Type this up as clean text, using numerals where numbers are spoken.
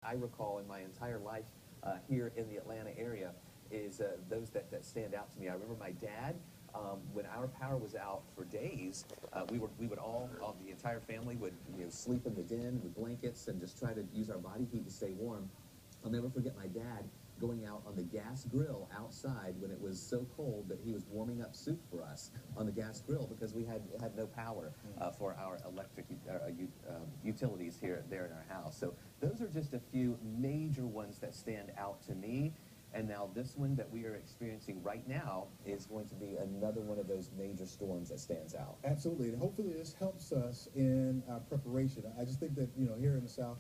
I recall in my entire life here in the Atlanta area is those that stand out to me. I remember my dad, when our power was out for days, we would all the entire family would sleep in the den with blankets and just try to use our body heat to stay warm. I'll never forget my dad going out on the gas grill outside when it was so cold that he was warming up soup for us on the gas grill because we had no power for our electric utilities there in our house. So those are just a few major ones that stand out to me. And now this one that we are experiencing right now is going to be another one of those major storms that stands out. Absolutely, and hopefully this helps us in our preparation. I just think that, here in the South,